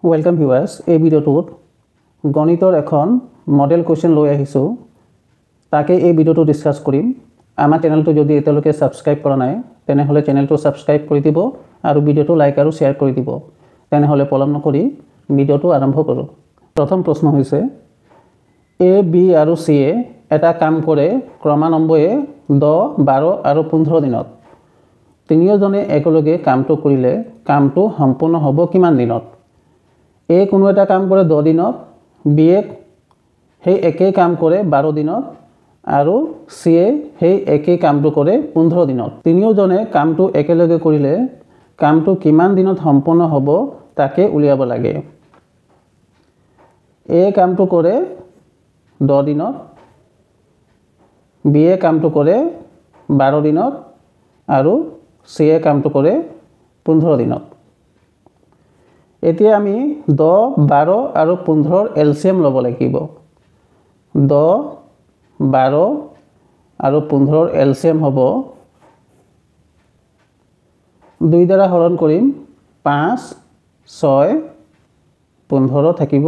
Welcome viewers, এই ভিডিওটোত গণিতৰ এখন মডেল কোৱেশ্চন লৈ আহিছো তাকে এই ভিডিওটো ডিসকাস কৰিম আমাৰ চেনেলটো যদি এতিয়ালৈকে সাবস্ক্ৰাইব কৰা নাই তেনেহলে চেনেলটো সাবস্ক্ৰাইব কৰি দিব আৰু ভিডিওটো লাইক আৰু শেয়াৰ কৰি দিব তেনেহলে পলম নকৰি ভিডিওটো আৰম্ভ কৰো প্ৰথম প্ৰশ্ন হৈছে A B আৰু C এটা কাম কৰে ক্ৰমান্বয়ে 10 12 আৰু 15 দিনত তিনিওজনে একেলগে কামটো কৰিলে কামটো সম্পূৰ্ণ হ'ব কিমান দিনত A কোনো এটা কাম কৰে 10 দিনত B সেই একেই কাম কৰে 12 দিনত আৰু C সেই একেই কামটো কৰে 15 দিনত তিনিওজনে কামটো একেলগে কৰিলে কামটো কিমান দিনত সম্পূৰ্ণ হ'ব তাকে উলিয়াব লাগে A কামটো কৰে 10 দিনত B কামটো কৰে 12 দিনত আৰু C কামটো কৰে 15 দিনত এতিয়া আমি 10 12 আৰু 15 এলসিএম লব লাগিব 10 12 আৰু 15 এলসিএম হ'ব 2 দ্বাৰা হৰণ কৰিম 5 6 15 থাকিব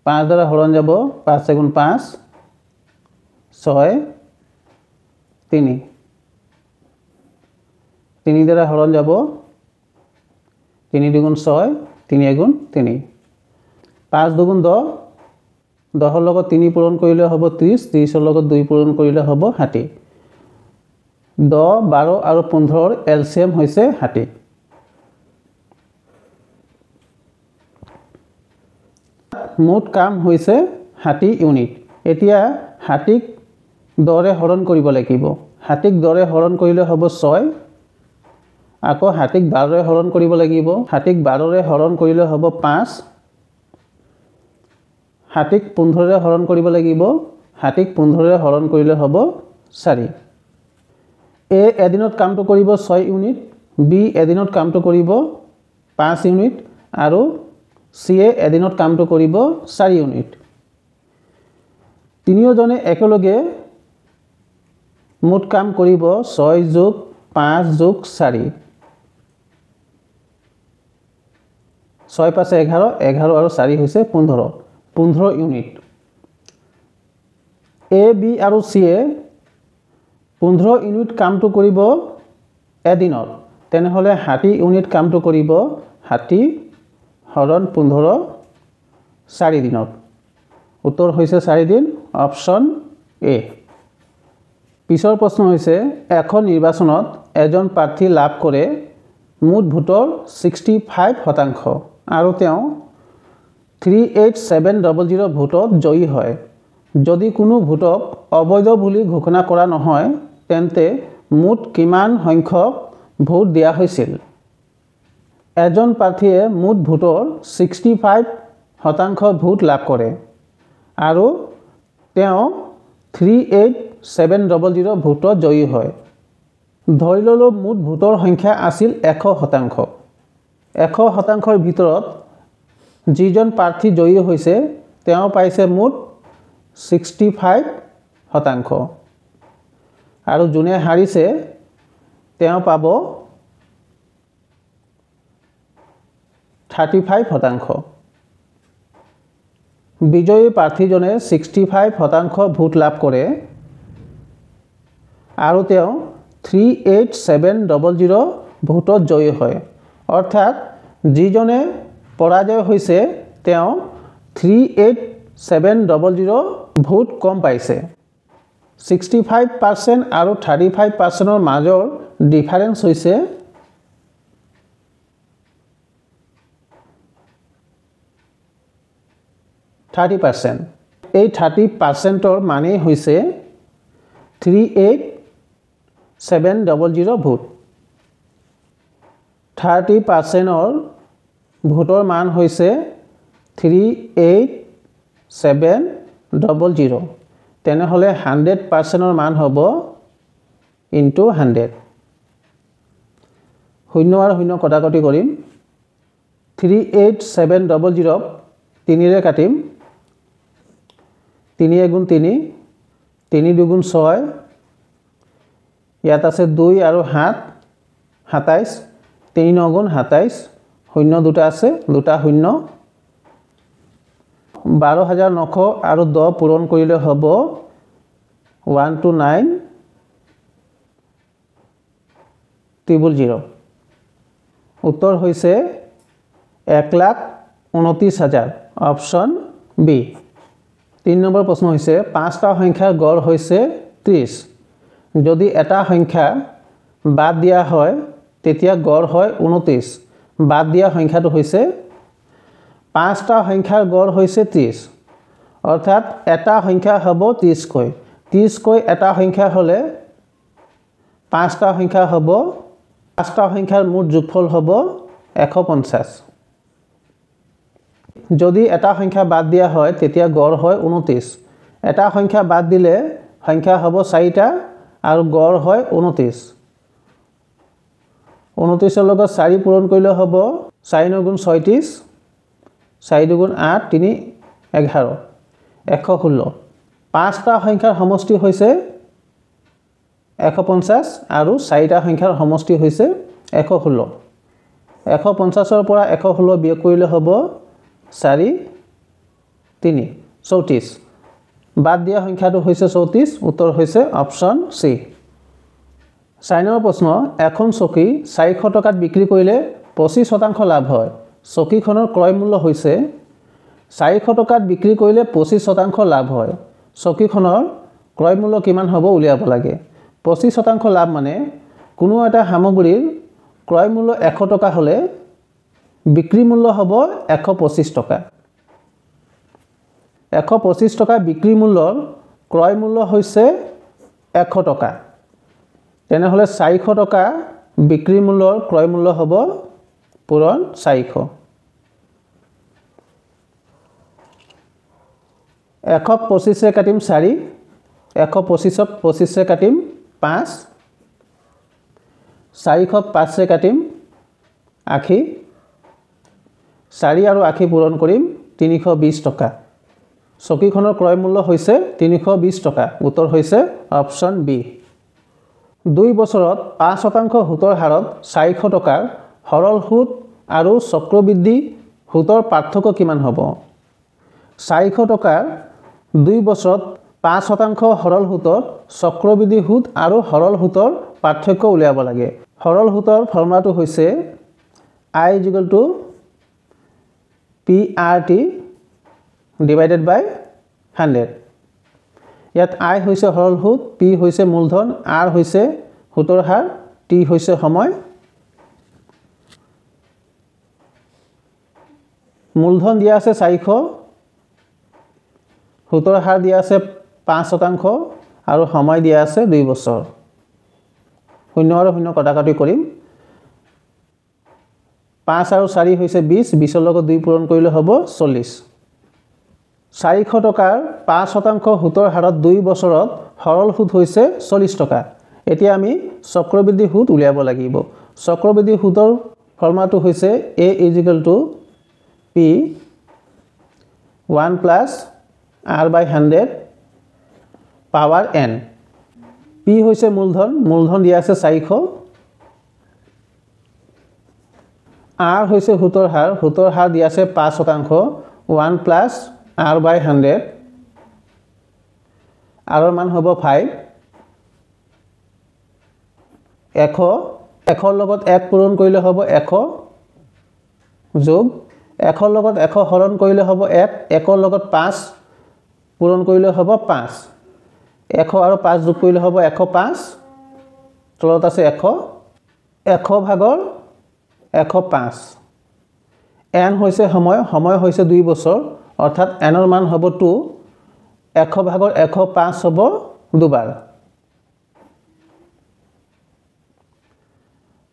5 দ্বাৰা হৰণ যাব 5 গুণ 5 6 3 3 দ্বাৰা হৰণ যাব 3 দুগুণ 6 3 গুণ 3 5 দুগুণ 10 10 লগত 3 পূৰণ কৰিলে হ'ব 30 30 লগত 2 পূৰণ কৰিলে হ'ব 60 10 12 আৰু 15 এলসিএম হৈছে 60 মোট কাম হৈছে 60 ইউনিট এতিয়া 60ক 10 ৰে হৰণ কৰিব লাগিব 60ক 10 ৰে হৰণ কৰিলে হ'ব 6 আকৌ 60ক 12 ৰে হৰণ কৰিব লাগিব 60ক 12 ৰে হৰণ কৰিলে হ'ব 5 60ক 15 ৰে হৰণ কৰিব লাগিব 60ক 15 ৰে হৰণ কৰিলে হ'ব 4 A এদিনত কামটো কৰিব 6 ইউনিট B এদিনত কামটো কৰিব 5 ইউনিট আৰু C এদিনত কামটো কৰিব 4 ইউনিট তিনিওজনে একেলগে মোট কাম কৰিব 6 যোগ 5 যোগ 4 6 5 11 11 আৰু 4 হৈছে 15 ইউনিট A B আৰু C 15 ইউনিট কামটো কৰিব এদিনত তেনেহলে 60 ইউনিট কামটো কৰিব 60 হৰণ 15 4 দিনত উত্তৰ হৈছে 4 দিন অপচন A পিছৰ প্ৰশ্ন হৈছে এখন নিৰ্বাচনত এজন প্ৰাৰ্থী লাভ কৰে মুঠ ভোটৰ 65% আৰু তেওঁ 38700 ভোটত জয়ী হয় যদি কোনো ভোটক অবৈধ বুলি ঘোষণা কৰা নহয় তেন্তে মুঠ কিমান সংখ্যক ভোট দিয়া হৈছিল এজন প্ৰাৰ্থীয়ে মুঠ ভোটৰ 65% ভোট লাভ কৰে আৰু তেওঁ 38700 ভোটত জয়ী হয় ধৰি ললো মুঠ ভোটৰ সংখ্যা আছিল 100% 100%ৰ ভিতৰত যিজন প্ৰাৰ্থী জয়ী হৈছে তেওঁ পাইছে মুঠ 65% আৰু যোনে হাৰিছে তেওঁ পাব 35% বিজয়ী প্ৰাৰ্থীজনে 65% ভোট লাভ কৰে আৰু তেওঁ 38700 ভোটত জয়ী হয় অৰ্থাৎ যিজনে পৰাজয় হৈছে তেওঁ 38700 ভোট কম পাইছে 65% আৰু 35%ৰ মাজৰ ডিফাৰেন্স হৈছে 30% এই 30%ৰ মানে হৈছে 38700 ভোট 30%ৰ ভোটৰ মান হৈছে 38700 তেনেহলে 100%ৰ মান হ'ব into 100 শূন্য আৰু শূন্য কটাকটি কৰিম 38700 3 ৰে কাটিম 3 গুণ 3 3 দুগুণ 6 ইয়াত আছে 2 আৰু 7 27 3 9 গুণ 27 শূন্য দুটা আছে, দুটা শূন্য। 12,900 আৰু 10 পূৰণ কৰিলে হ'ব 129,000। উত্তৰ হৈছে 1,29,000, অপশ্যন বি। 3 নম্বৰ প্ৰশ্ন হৈছে 5টা সংখ্যাৰ গড় হৈছে 30। যদি এটা সংখ্যা বাদ দিয়া হয় তেতিয়া গড় হয় 29। বাদ দিয়া সংখ্যাটো হৈছে 5টা সংখ্যাৰ গড় হৈছে 30, অৰ্থাৎ এটা সংখ্যা হ'ব 30কৈ। 30কৈ এটা সংখ্যা হ'লে 5টা সংখ্যা হ'ব, 5টা সংখ্যাৰ মুঠ যোগফল হ'ব 150। যদি এটা সংখ্যা বাদ দিয়া হয় তেতিয়া গড় হয় 29। এটা সংখ্যা বাদ দিলে সংখ্যা হ'ব 4টা আৰু গড় হয় 29। 29ৰ লগত 4 পূৰণ কৰিলে হ'ব 4 × 9 = 36, 4 × 2 = 8, 3 = 11, 116। 5টা সংখ্যাৰ সমষ্টি হৈছে 150 আৰু 4টা সংখ্যাৰ সমষ্টি হৈছে 116। 150ৰ পৰা 116 বিয়োগ কৰিলে হ'ব 4, 3, 34। বাদ দিয়া সংখ্যাটো হৈছে 34। উত্তৰ হৈছে অপশ্যন চি। 4 নম্বৰ প্ৰশ্ন, এখন চকী 400 টকাত বিক্ৰী কৰিলে 25% লাভ হয়। চকীখনৰ ক্ৰয় মূল্য হৈছে 400 টকাত বিক্ৰী কৰিলে 25% লাভ হয়। চকীখনৰ ক্ৰয় মূল্য কিমান হ'ব উলিয়াব লাগে। 25% লাভ মানে কোনো এটা সামগ্ৰীৰ ক্ৰয় মূল্য 100 টকা হ'লে বিক্ৰী মূল্য হ'ব 125 টকা। 125 টকা বিক্ৰী মূল্যৰ ক্ৰয় মূল্য হৈছে 100 টকা। তেনেহ'লে 400 টকা বিক্ৰী মূল্যৰ ক্ৰয় মূল্য হ'ব পূৰণ 400। 125 কাটিম 4, 125ক 25 কাটিম 5, 400ক 5 কাটিম 80, 4 আৰু 80 পূৰণ কৰিম 320 টকা। চকীখনৰ ক্ৰয় মূল্য হৈছে 320 টকা। উত্তৰ হৈছে অপশ্যন বি। 2 বছৰত 5% সুতৰ হাৰত 400 টকাৰ সৰল সুত আৰু চক্ৰবৃদ্ধি সুতৰ পাৰ্থক্য কিমান হ'ব? 400 টকাৰ 2 বছৰত 5% সৰল সুতত চক্ৰবৃদ্ধি সুত আৰু সৰল সুতৰ পাৰ্থক্য উলিয়াব লাগে। সৰল সুতৰ ফৰ্মুলাটো হৈছে I = PRT / 100। ইয়াত I হৈছে সৰল সুত, P হৈছে মূলধন, R হৈছে সুতৰ হাৰ, T হৈছে সময়। মূলধন দিয়া আছে 400, সুতৰ হাৰ দিয়া আছে 5% আৰু সময় দিয়া আছে 2 বছৰ। 0 আৰু 0 কটাকটি কৰিম। 5 আৰু 4 হৈছে 20, 20ৰ লগত 2 পূৰণ কৰিলে হ'ব 40। 400 টকাৰ 5% সুতৰ হাৰত 2 বছৰত সৰল সুত হৈছে 40 টকা। এতিয়া আমি চক্ৰবৃদ্ধি সুত উলিয়াব লাগিব। চক্ৰবৃদ্ধি সুতৰ ফৰ্মুলাটো হৈছে A = P 1 + R/100 power n। P হৈছে মূলধন, মূলধন দিয়া আছে 400, R হৈছে সুতৰ হাৰ, সুতৰ হাৰ দিয়া আছে 5%, 1 + R/100, R ৰ মান হ'ব 5। 100ৰ লগত 1 পূৰণ কৰিলে হ'ব 100 যোগ 100ৰ লগত 100 হৰণ কৰিলে হ'ব 1, 1ৰ লগত 5 পূৰণ কৰিলে হ'ব 5, 100 আৰু 5 যোগ কৰিলে হ'ব 105, তলত আছে 100, 100 ভাগৰ 105। n হৈছে সময়, সময় হৈছে 2 বছৰ, অৰ্থাৎ n ৰ মান হ'ব 2, 100 ভাগৰ 105 হ'ব 2 বাৰ।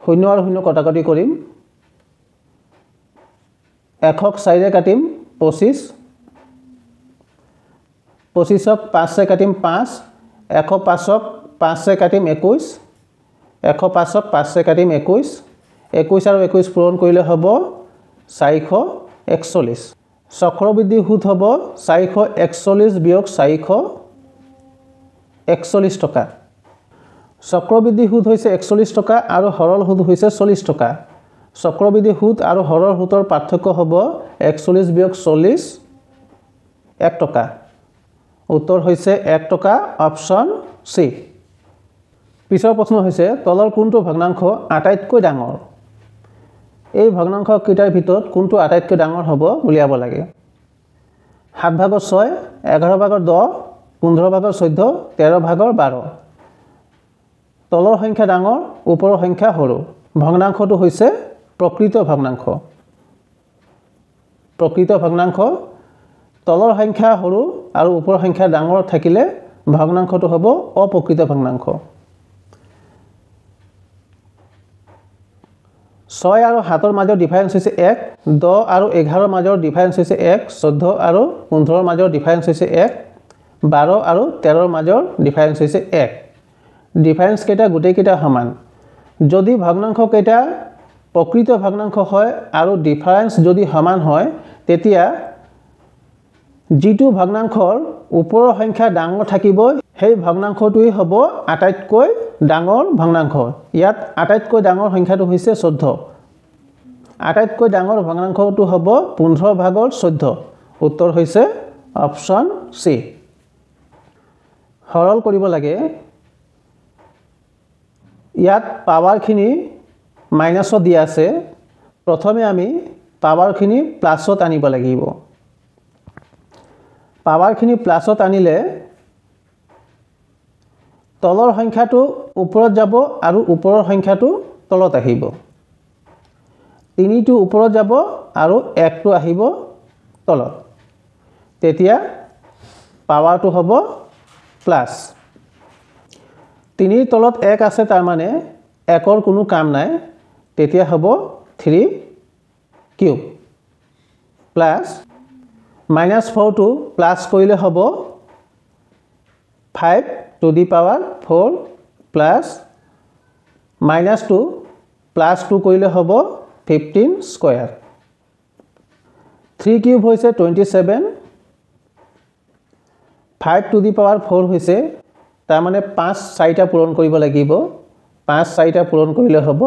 0 আৰু 0 কটাকটি কৰিম। 100ক 4 কাটিম 25, 25ক 5 কাটিম 5, 105ক 5 কাটিম 21, 105ক 5 কাটিম 21, 21 আৰু 21 পূৰণ কৰিলে হ'ব 441। চক্ৰবৃদ্ধি সুত হ'ব 441 বিয়োগ 441 টকা। চক্ৰবৃদ্ধি সুত হৈছে 41 টকা আৰু সৰল সুত হৈছে 40 টকা। চক্ৰবৃদ্ধি সুত আৰু হৰৰ সুতৰ পাৰ্থক্য হ'ব 41 বিয়োগ 40 1 টকা উত্তৰ হৈছে 1 টকা অপশ্যন সি পিছৰ প্ৰশ্ন হৈছে তলৰ কোনটো ভগ্নাংশ আটাইতকৈ ডাঙৰ এই ভগ্নাংশ কেইটাৰ ভিতৰত কোনটো আটাইতকৈ ডাঙৰ হ'ব উলিয়াব লাগে 7 ভাগৰ 6 11 ভাগৰ 10 15 ভাগৰ 14 13 ভাগৰ 12 তলৰ সংখ্যা ডাঙৰ ওপৰৰ সংখ্যা সৰু ভগ্নাংশটো হৈছে প্ৰকৃত ভগ্নাংশ তলৰ সংখ্যা সৰু আৰু ওপৰৰ সংখ্যা ডাঙৰ থাকিলে ভগ্নাংশটো হ'ব অপ্ৰকৃত ভগ্নাংশ 6 আৰু 7 ৰ মাজৰ ডিফাৰেন্স হৈছে 1 10 আৰু 11 ৰ মাজৰ ডিফাৰেন্স হৈছে 1 14 আৰু 15 ৰ মাজৰ ডিফাৰেন্স হৈছে 1 12 আৰু 13 ৰ মাজৰ ডিফাৰেন্স হৈছে 1 ডিফাৰেন্স কেইটা গোটেই কেইটা সমান যদি ভগ্নাংশ কেইটা প্ৰকৃত ভগ্নাংশ হয় আৰু ডিফাৰেন্স যদি সমান হয় তেতিয়া যিটো ভগ্নাংশৰ ওপৰৰ সংখ্যা ডাঙৰ থাকিব সেই ভগ্নাংশটোই হ'ব আটাইতকৈ ডাঙৰ ভগ্নাংশ ইয়াত আটাইতকৈ ডাঙৰ সংখ্যাটো হৈছে 14 আটাইতকৈ ডাঙৰ ভগ্নাংশটো হ'ব 15 ভাগৰ 14 উত্তৰ হৈছে অপশ্যন সি সৰল কৰিব লাগে ইয়াত পাৱাৰখিনি মাইনাছত দিয়া আছে প্ৰথমে আমি পাৱাৰখিনি প্লাছত আনিব লাগিব পাৱাৰখিনি প্লাছত আনিলে তলৰ সংখ্যাটো ওপৰত যাব আৰু ওপৰৰ সংখ্যাটো তলত আহিব 3টো ওপৰত যাব আৰু 1টো আহিব তলত তেতিয়া পাৱাৰটো হ'ব প্লাছ 3ৰ তলত 1 আছে তাৰ মানে 1ৰ কোনো কাম নাই তেতিয়া হ'ব 3 কিউব প্লাছ -4টো প্লাছ কৰিলে হ'ব 5 two the power 4 plus -2 plus 2 কৰিলে হ'ব 15 স্কয়াৰ 3 কিউব হৈছে 27 5 টু দি পাৱাৰ 4 হৈছে তাৰ মানে 5 4টা পূৰণ কৰিব লাগিব 5 4টা পূৰণ কৰিলে হ'ব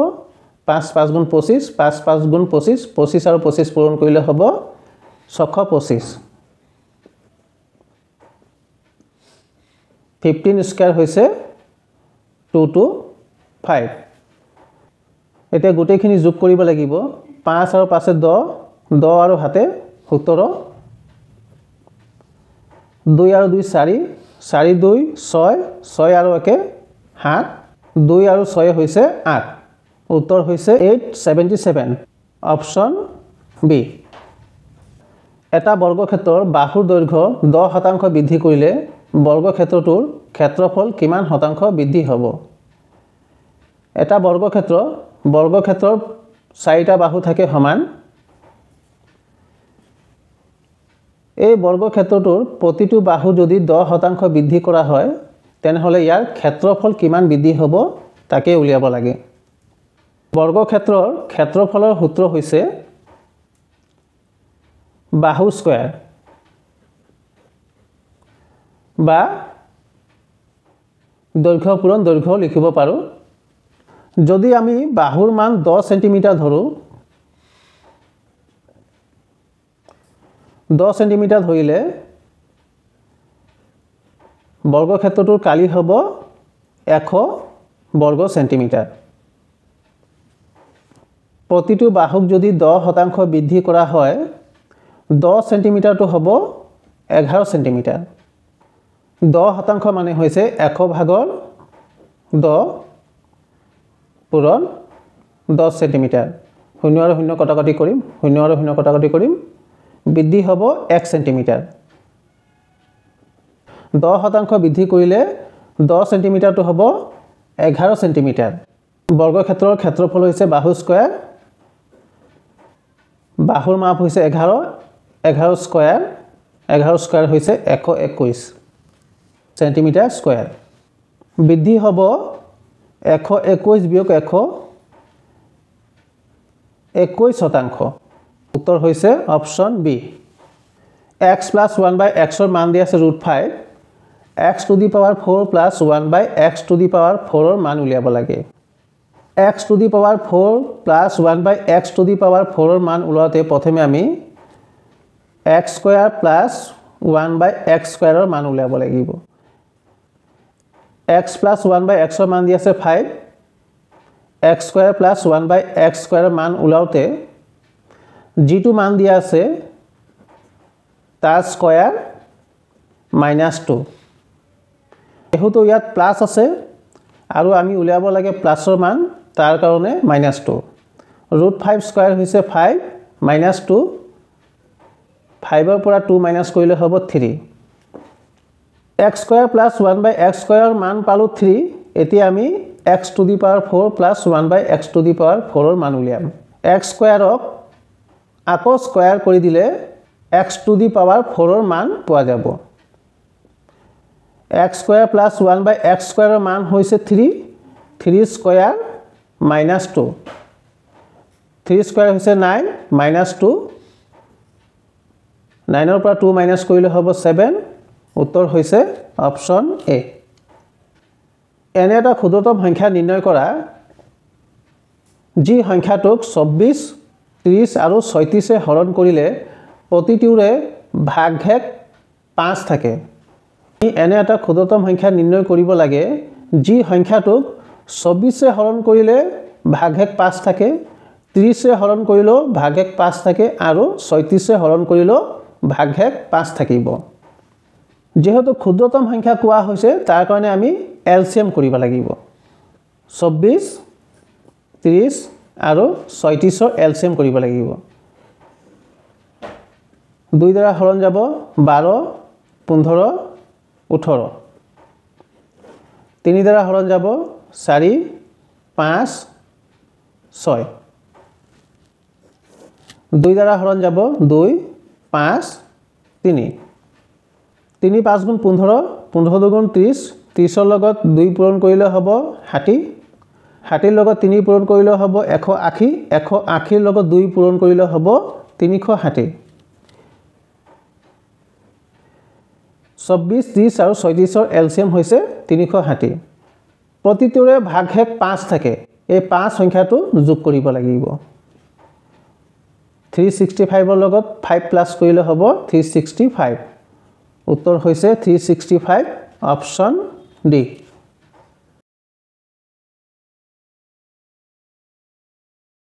5 5 গুণ 25 5 5 গুণ 25 25 আৰু 25 পূৰণ কৰিলে হ'ব 625 15 স্কয়াৰ হৈছে 2 to 5 এতিয়া গোটেইখিনি যোগ কৰিব লাগিব 5 আৰু 5 10 10 আৰু হাতে 17 2 আৰু 2 4 4 2 6 6 আৰু 1 7 2 আৰু 6 হৈছে 8 উত্তৰ হৈছে 877 অপশ্যন বি এটা বৰ্গক্ষেত্ৰৰ বাহুৰ দৈৰ্ঘ্য 10% বৃদ্ধি কৰিলে বৰ্গক্ষেত্ৰটোৰ ক্ষেত্ৰফল কিমান শতাংশ বৃদ্ধি হ'ব এটা বৰ্গক্ষেত্ৰৰ 4টা বাহু থাকে সমান এই বৰ্গক্ষেত্ৰটোৰ প্ৰতিটো বাহু যদি 10% বৃদ্ধি কৰা হয় তেনেহলে ইয়াৰ ক্ষেত্ৰফল কিমান বৃদ্ধি হ'ব তাকে উলিয়াব লাগে বৰ্গক্ষেত্ৰৰ ক্ষেত্ৰফলৰ সূত্ৰ হৈছে বাহু স্কয়াৰ বা দৈৰ্ঘ্য পূৰণ দৈৰ্ঘ্য লিখিব পাৰো যদি আমি বাহুৰ মান 10 সেন্টিমিটাৰ ধৰো 10 সেন্টিমিটাৰ ধৰিলে বৰ্গক্ষেত্ৰটোৰ কালি হ'ব 100 বৰ্গ সেন্টিমিটাৰ প্ৰতিটো বাহুক যদি 10% বৃদ্ধি কৰা হয় 10 সেন্টিমিটাৰটো হ'ব 11 সেন্টিমিটাৰ 10% মানে হৈছে 100 ভাগৰ 10 পূৰণ 10 সেন্টিমিটাৰ 0 আৰু 0 কটাকটি কৰিম 0 আৰু 0 কটাকটি কৰিম বৃদ্ধি হ'ব 1 সেন্টিমিটাৰ 10% বৃদ্ধি কৰিলে 10 সেন্টিমিটাৰটো হ'ব 11 সেন্টিমিটাৰ বৰ্গক্ষেত্ৰৰ ক্ষেত্ৰফল হৈছে বাহু স্কয়াৰ বাহুৰ মাপ হৈছে 11 স্কয়াৰ 11 স্কয়াৰ হৈছে 121 সেন্টিমিটাৰ স্কয়াৰ বৃদ্ধি হ'ব 121 বিয়োগ 100 21% উত্তৰ হৈছে অপশ্যন বি x + 1/x ৰ মান দিয়া আছে √5 x to the power 4 + 1/x to the power 4 ৰ মান উলিয়াব লাগে x to the power 4 plus 1 by x to the power 4 মান ওলাওঁতে প্ৰথমে আমি x square plus 1 by x স্কয়াৰৰ মান উলিয়াব লাগিব x প্লাছ 1 বাই x ৰ মান দি আছে 5 x square plus 1 by x স্কয়াৰৰ মান ওলাওঁতে যিটো মান দিয়া আছে তাৰ স্কয়াৰ -2 এহুতো ইয়াত প্লাস আছে আৰু আমি উলিয়াব লাগে প্লাসৰ মান তাৰ কাৰণে -2 √5 স্কয়াৰ হৈছে 5 -2 5 ৰ পৰা 2 মাইনাস কৰিলে হ'ব 3 x square plus 1 by x স্কয়াৰৰ মান পালো 3 এতিয়া আমি x to the power 4 plus 1 by x to the power 4 ৰ মান উলিয়াম x স্কয়াৰক আকৌ স্কয়াৰ কৰি দিলে x টু দি পাৱাৰ 4 ৰ মান পোৱা যাব x square plus 1 by x স্কয়াৰৰ মান হৈছে 3 স্কয়াৰ -2 3 স্কয়াৰ হৈছে 9 -2 9 ৰ পৰা 2 মাইনাস কৰিলে হ'ব 7 উত্তৰ হৈছে অপচন এ এনে এটা ক্ষুদ্ৰতম সংখ্যা নিৰ্ণয় কৰা যি সংখ্যাটোক 24 30 আৰু 36 এ হৰণ কৰিলে প্ৰতিটোৰে ভাগশেষ 5 থাকে এনে এটা ক্ষুদ্ৰতম সংখ্যা নিৰ্ণয় কৰিব লাগে যি সংখ্যাটোক 24 এ হৰণ কৰিলে ভাগশেষ 5 থাকে 30 এ হৰণ কৰিলেও ভাগশেষ 5 থাকে আৰু 36 এ হৰণ কৰিলেও ভাগশেষ 5 থাকিব যেহেতু ক্ষুদ্ৰতম সংখ্যা কোৱা হৈছে তাৰ কাৰণে আমি এলসিএম কৰিব লাগিব 24 30 আৰু 36 ৰ এলসিএম কৰিব লাগিব 2 দ্বাৰা হৰণ যাব 12 15 18 3 দ্বাৰা হৰণ যাব 4 5 6 2 দ্বাৰা হৰণ যাব 2 5 3 3 5 গুণ 15 15 দুগুণ 30 30 ৰ লগত 2 পূৰণ কৰিলে হ'ব 60 60 ৰ লগত 3 পূৰণ কৰিলে হ'ব 180 180 ৰ লগত 2 পূৰণ কৰিলে হ'ব 360 24 30 আৰু 36 ৰ এলসিএম হৈছে 360 প্ৰতিটোৰে ভাগশেষ 5 থাকে এই 5 সংখ্যাটো যোগ কৰিব লাগিব 365 ৰ লগত 5 প্লাস কৰিলে হ'ব 365 উত্তৰ হৈছে 365 অপচন ডি